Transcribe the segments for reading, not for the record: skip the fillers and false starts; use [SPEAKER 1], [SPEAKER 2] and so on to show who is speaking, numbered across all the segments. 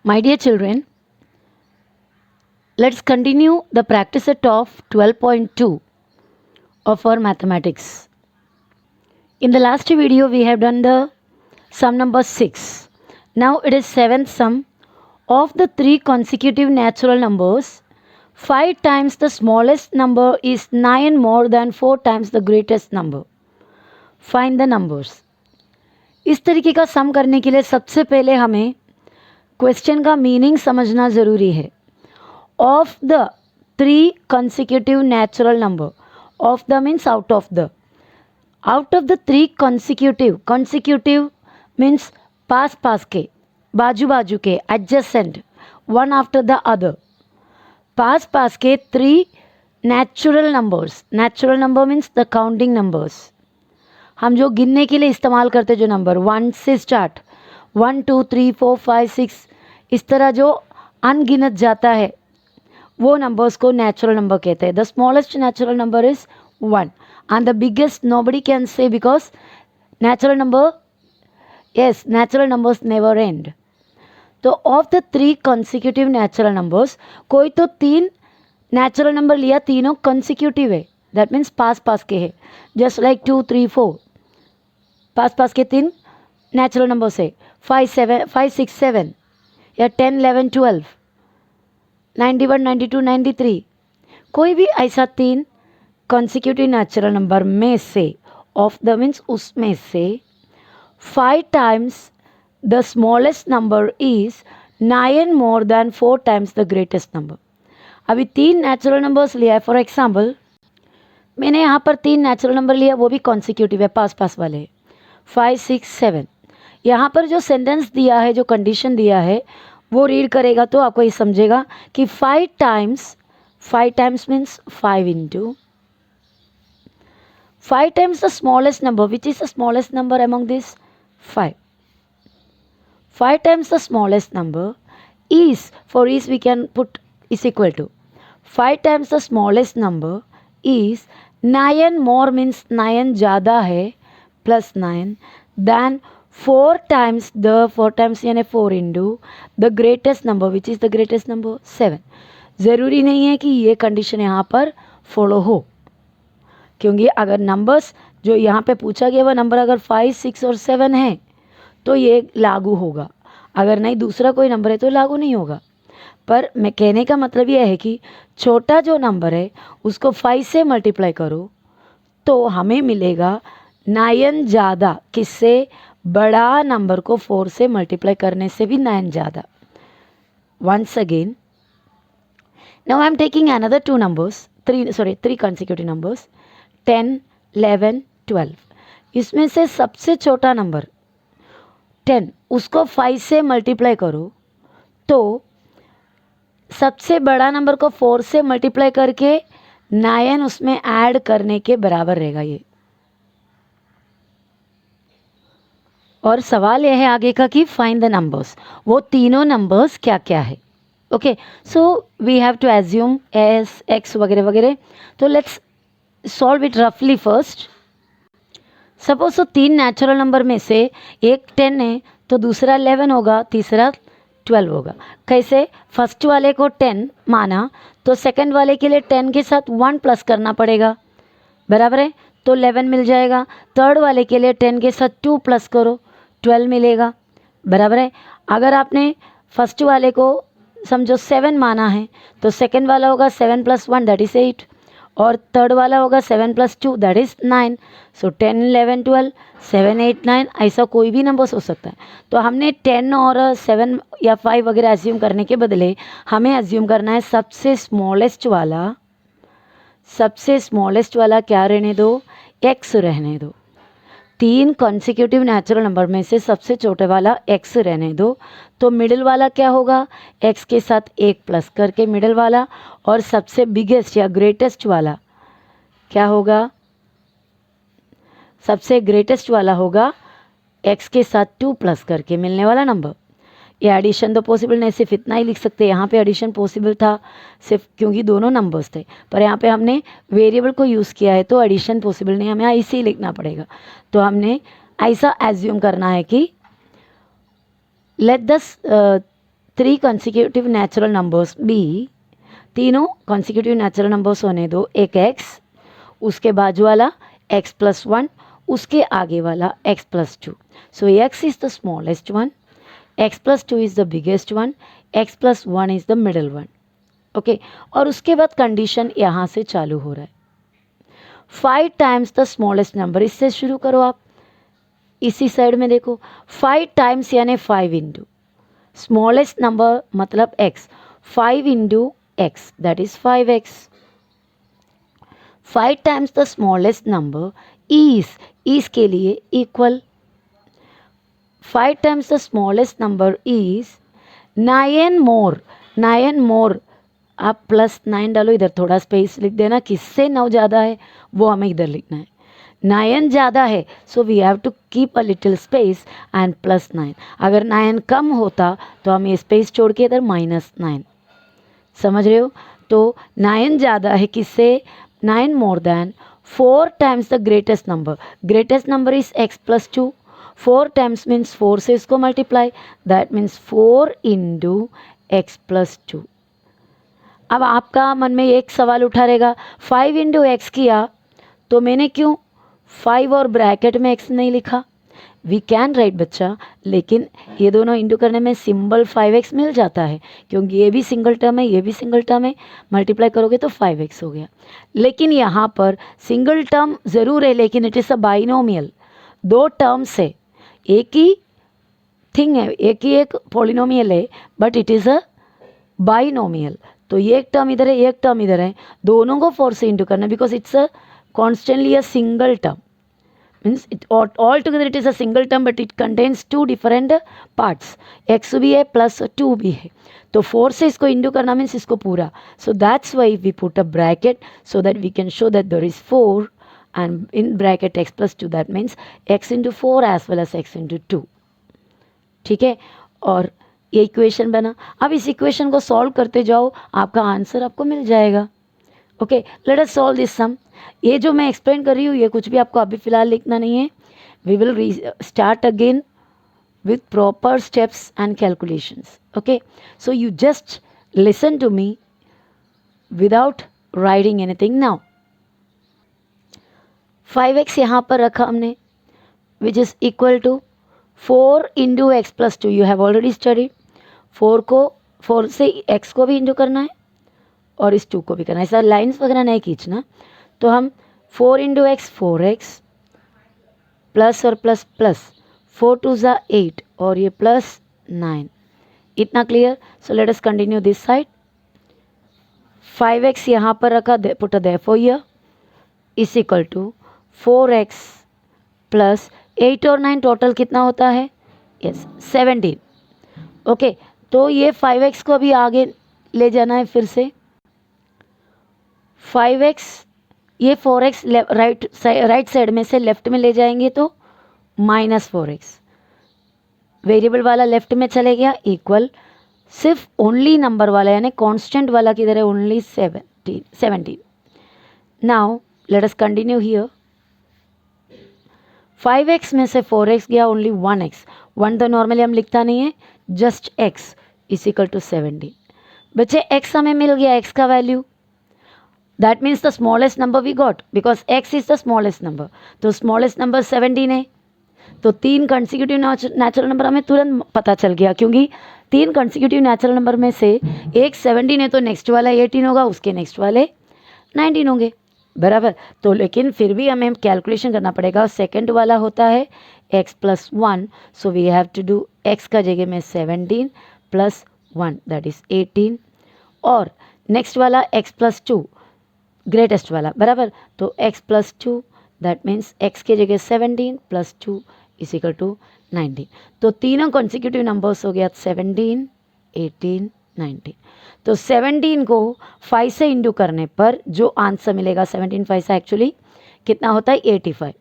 [SPEAKER 1] My dear children, let's continue the practice set of 12.2 of our mathematics. In the last video, we have done the sum number 6. Now it is 7th sum of the 3 consecutive natural numbers. 5 times the smallest number is 9 more than 4 times the greatest number. Find the numbers. इस तरीके का सम करने के लिए सबसे पहले हमें question का मीनिंग समझना ज़रूरी है. Of the 3 consecutive natural number, of the means out of the 3 consecutive means पास के, बाजू के, adjacent, one after the other, पास के 3 natural number means the counting numbers. हम जो गिनने के लिए इस्तेमाल करते जो नंबर 1 से स्टार्ट, 1 2 3 4 5 6 इस तरह जो अनगिनत जाता है वो नंबर्स को नेचुरल नंबर कहते हैं. The smallest natural number is 1 and the biggest nobody can say because natural numbers never end. तो of the 3 consecutive natural numbers, कोई तो 3 नेचुरल नंबर लिया, तीनों consecutive है, दैट मीन्स पास के है. जस्ट लाइक 2 3 4 पास के 3 नेचुरल नंबर्स है. 5 6 7 या 10 11 12 91 92 93, कोई भी ऐसा 3 consecutive नेचुरल नंबर में से, ऑफ द मीन्स उसमें से 5 times the smallest number is 9 more than 4 times the greatest number. अभी 3 नेचुरल नंबर्स लिया है. फॉर एग्जाम्पल मैंने यहाँ पर 3 नेचुरल नंबर लिया, वो भी कॉन्सिक्यूटिव है, पास वाले 5 6 7. यहाँ पर जो सेंटेंस दिया है, जो कंडीशन दिया है, वो रीड करेगा तो आपको ये समझेगा कि 5 times means 5 into 5 times the smallest number. Which is the smallest number among this? 5. 5 times the smallest number is, for is we can put is equal to 5 times the smallest number is 9 more means 9 ज़्यादा है plus 9 than 4 times यानी 4 into the greatest number. Which is the greatest number? 7. ज़रूरी नहीं है कि ये condition यहाँ पर फॉलो हो, क्योंकि अगर नंबर्स जो यहाँ पे पूछा गया वह नंबर अगर 5 6 और 7 है तो ये लागू होगा, अगर नहीं दूसरा कोई नंबर है तो लागू नहीं होगा. पर मैं कहने का मतलब यह है कि छोटा जो नंबर है उसको 5 से मल्टीप्लाई करो तो हमें मिलेगा 9 ज़्यादा. किससे? बड़ा नंबर को 4 से मल्टीप्लाई करने से भी 9 ज़्यादा. Once again, now I am taking another 2 numbers, 3 consecutive numbers, 10 11 12. इसमें से सबसे छोटा नंबर 10, उसको 5 से मल्टीप्लाई करो तो सबसे बड़ा नंबर को 4 से मल्टीप्लाई करके 9 उसमें ऐड करने के बराबर रहेगा ये. और सवाल यह है आगे का कि फाइंड द नंबर्स. वो तीनों नंबर्स क्या क्या है. Okay, so we have to assume as X वगैरह वगैरह. तो लेट्स सॉल्व इट रफली फर्स्ट. सपोज तो 3 नेचुरल नंबर में से एक 10 है तो दूसरा 11 होगा, तीसरा 12 होगा. कैसे? फर्स्ट वाले को 10 माना तो सेकंड वाले के लिए 10 के साथ 1 प्लस करना पड़ेगा, बराबर है, तो 11 मिल जाएगा. थर्ड वाले के लिए 10 के साथ 2 प्लस करो, 12 मिलेगा, बराबर है. अगर आपने फर्स्ट वाले को समझो 7 माना है तो सेकंड वाला होगा 7 + 1 दैट इज़ 8, और थर्ड वाला होगा 7 + 2 दैट इज़ 9. सो 10 11 12 7 8 9 ऐसा कोई भी नंबर्स हो सकता है. तो हमने 10 और 7 या 5 वगैरह एज्यूम करने के बदले हमें एज्यूम करना है सबसे स्मॉलेस्ट वाला क्या रहने दो? एक्स रहने दो. 3 consecutive नेचुरल नंबर में से सबसे छोटे वाला एक्स रहने दो. तो मिडिल वाला क्या होगा? एक्स के साथ 1 प्लस करके मिडिल वाला, और सबसे बिगेस्ट या ग्रेटेस्ट वाला क्या होगा? सबसे ग्रेटेस्ट वाला होगा एक्स के साथ 2 प्लस करके मिलने वाला नंबर. ये एडिशन तो पॉसिबल नहीं, सिर्फ इतना ही लिख सकते. यहाँ पे एडिशन पॉसिबल था सिर्फ क्योंकि दोनों नंबर्स थे, पर यहाँ पे हमने वेरिएबल को यूज़ किया है तो एडिशन पॉसिबल नहीं, हमें ऐसे ही लिखना पड़ेगा. तो हमने ऐसा एज्यूम करना है कि let the 3 consecutive natural numbers be, तीनों consecutive नेचुरल नंबर्स होने दो, एक x, उसके बाजू वाला x plus 1, उसके आगे वाला x plus 2. So x is the smallest one, x plus 2 is the biggest one, x plus 1 is the middle one. Okay और उसके बाद कंडीशन यहाँ से चालू हो रहा है, 5 टाइम्स द स्मॉलेस्ट नंबर. इससे शुरू करो आप, इसी साइड में देखो, 5 टाइम्स यानी 5 इंटू स्मॉलेस्ट नंबर मतलब x, 5 into x that is 5x. 5 times the smallest number is के लिए equal, 5 times the smallest number is 9 मोर. आप प्लस 9 डालो, इधर थोड़ा स्पेस लिख देना, किससे 9 ज़्यादा है वो हमें इधर लिखना है. 9 ज़्यादा है so we have to keep a little space and plus 9. अगर 9 कम होता तो हम ये स्पेस छोड़ के इधर -9. समझ रहे हो? तो 9 ज़्यादा है किससे, 9 more than 4 times the greatest number. Greatest number is x plus 2. 4 times means 4 से इसको multiply, that means 4 into x plus 2. अब आपका मन में एक सवाल उठा रहेगा, 5 इंटू एक्स किया तो मैंने क्यों 5 और ब्रैकेट में x नहीं लिखा. वी कैन राइट बच्चा, लेकिन ये दोनों इंटू करने में सिंबल 5x मिल जाता है, क्योंकि ये भी सिंगल टर्म है, ये भी सिंगल टर्म है, मल्टीप्लाई करोगे तो 5x हो गया. लेकिन यहाँ पर सिंगल टर्म ज़रूर है, लेकिन it is a binomial. 2 terms है, एक ही थिंग है, एक ही एक पॉलिनोमियल है, but it is a binomial. तो ये एक टर्म इधर है, एक टर्म इधर है, दोनों को 4 से इंटू करना, because it's a constantly a single term. Means it all together it is a single term, but it contains 2 different parts. x भी है प्लस 2 भी है, तो 4 से इसको इंटू करना मीन्स इसको पूरा. So that's why we put a bracket so that we can show that there is 4 and in bracket x plus 2, that means x into 4 as well as x into 2. ठीक है, और ये equation बना. अब इस equation को solve करते जाओ, आपका आंसर आपको मिल जाएगा. Okay, let us solve this sum. ये जो मैं एक्सप्लेन कर रही हूँ ये कुछ भी आपको अभी फिलहाल लिखना नहीं है. We will start again with proper steps and calculations. Okay, so you just listen to me without writing anything now. 5x यहाँ पर रखा हमने, which is equal to 4 into x plus 2. You have already studied. 4 से x को भी into करना है और इस 2 को भी करना है. ऐसा लाइन्स वगैरह नहीं खींचना. तो हम 4 इंटू एक्स 4x प्लस और प्लस प्लस, 4 2 ज़ा 8 और ये प्लस 9. इतना clear? So let us continue this side. 5x यहाँ पर रखा, put therefore here is equal to 4x plus 8 और 9 टोटल कितना होता है? यस 17. ओके, तो ये 5x को भी आगे ले जाना है फिर से. 5x ये 4x राइट साइड में से लेफ्ट में ले जाएंगे तो -4x. वेरिएबल वाला लेफ्ट में चले गया, इक्वल सिर्फ ओनली नंबर वाला यानी कांस्टेंट वाला किधर है? Only 17. Now let us continue here. 5x में से 4x गया, ओनली 1x. 1 तो नॉर्मली हम लिखता नहीं है, just x is equal to 17. बच्चे x हमें मिल गया, x का value. That means the smallest number we got, because x is the smallest number. तो स्मॉलेस्ट नंबर 17 है. तो 3 कंसेक्यूटिव नेचुरल नंबर हमें तुरंत पता चल गया, क्योंकि 3 कंसेक्यूटिव नेचुरल नंबर में से एक 17 है तो नेक्स्ट वाला 18 होगा, उसके नेक्स्ट वाले 19 होंगे, बराबर. तो लेकिन फिर भी हमें कैलकुलेशन करना पड़ेगा. सेकंड वाला होता है x plus 1, so we have to do x का जगह में 17 प्लस 1 दैट इज 18, और नेक्स्ट वाला x plus 2 ग्रेटेस्ट वाला, बराबर. तो x plus 2 that means x के जगह 17 प्लस 2 इज इक्वल टू 19. तो तीनों कॉन्सिक्यूटिव नंबर्स हो गया 17 18 19. तो 17 को 5 से इंटू करने पर जो आंसर मिलेगा, 17 5 से एक्चुअली कितना होता है? 85.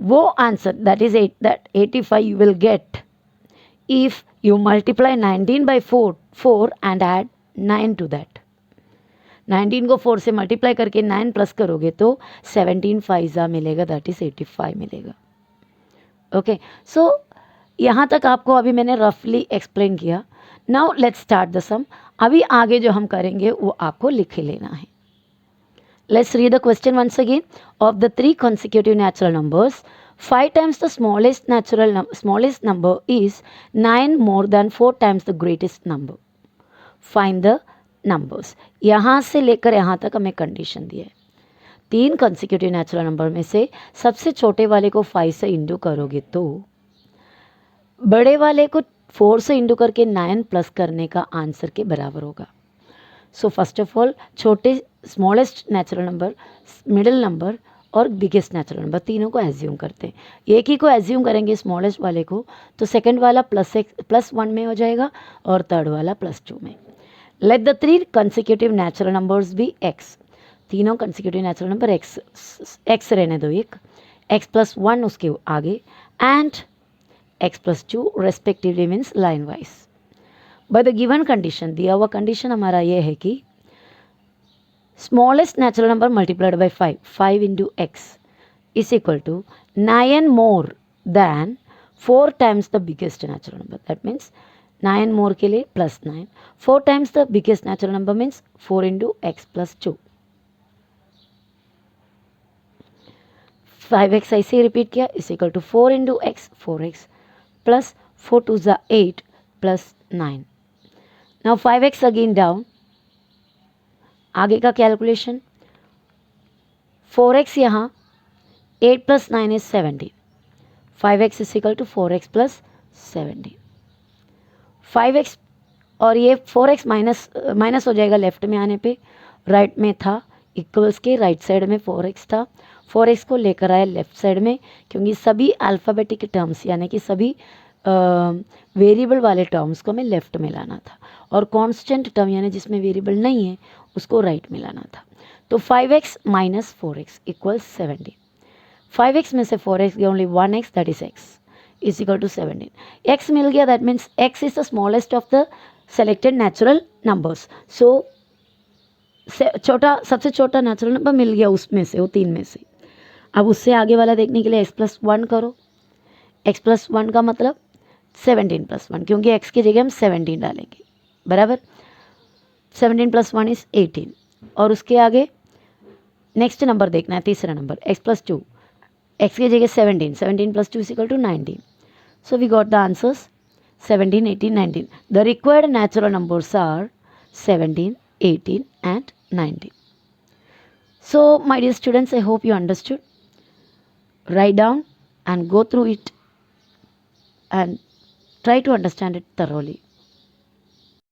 [SPEAKER 1] वो answer that is 85 you will get if you multiply 19 by 4 and add 9 to that. 19 को 4 से मल्टीप्लाई करके 9 प्लस करोगे तो 17 5 मिलेगा, दैट इज 85 मिलेगा. ओके, सो यहाँ तक आपको अभी मैंने रफली एक्सप्लेन किया. नाउ लेट्स स्टार्ट द सम. अभी आगे जो हम करेंगे वो आपको लिख ही लेना है. Let's read the question once again. Of the three consecutive natural numbers, 5 times the smallest number is 9 more than 4 times the greatest number. Find the numbers. यहाँ से लेकर यहाँ तक हमें कंडीशन दी है. 3 consecutive natural नंबर में से सबसे छोटे वाले को 5 से इंटू करोगे तो बड़े वाले को 4 से इंटू करके 9 प्लस करने का आंसर के बराबर होगा. सो फर्स्ट ऑफ ऑल छोटे smallest natural number, middle number और बिगेस्ट नेचुरल नंबर तीनों को एज्यूम करते हैं. एक ही को एज्यूम करेंगे स्मॉलेस्ट वाले को तो सेकंड वाला +1 में हो जाएगा और थर्ड वाला +2 में. Let the 3 consecutive natural numbers be x. तीनों कंसेक्यूटिव नेचुरल नंबर x रहने दो, एक x+1 उसके आगे and x+2 respectively means line wise. By the given condition, दिया हुआ कंडीशन हमारा ये है कि smallest natural number multiplied by 5 into X is equal to 9 more than 4 times the biggest natural number. That means 9 more के लिए +9, 4 times the biggest natural number means 4 into x+2. 5x ऐसे ही रिपीट किया is equal to 4 into X 4x plus 4 2 ज़ा 8 plus 9. Now 5x again down. आगे का calculation 4x यहाँ 8 + 9 is 17. 5x is equal to 4x plus 17. 5x और ये 4x minus हो जाएगा लेफ्ट में आने पे. राइट में था इक्वल्स के राइट साइड में 4x था. 4x को लेकर आया लेफ्ट साइड में क्योंकि सभी अल्फ़ाबेटिक टर्म्स यानी कि सभी वेरिएबल वाले टर्म्स को हमें लेफ्ट में लाना था और कांस्टेंट टर्म यानी जिसमें वेरिएबल नहीं है उसको राइट में लाना था. तो 5x minus 4x equals 17. 5x में से 4x गया only 1x that is x is equal to 17. x मिल गया that means x is the smallest of the selected natural numbers. So सबसे छोटा नेचुरल नंबर मिल गया उसमें से, वो 3 में से. अब उससे आगे वाला देखने के लिए x+1 करो. x+1 का मतलब 17 + 1 क्योंकि x की जगह हम 17 डालेंगे बराबर. 17 + 1 इज 18 और उसके आगे नेक्स्ट नंबर देखना है, तीसरा नंबर x+2. x की जगह 17 + 2 is equal to 19. So we got the answers 17, 18, 19. The required natural numbers are 17, 18 and 19. So my dear students, I hope you understood. Write down and go through it and try to understand it thoroughly.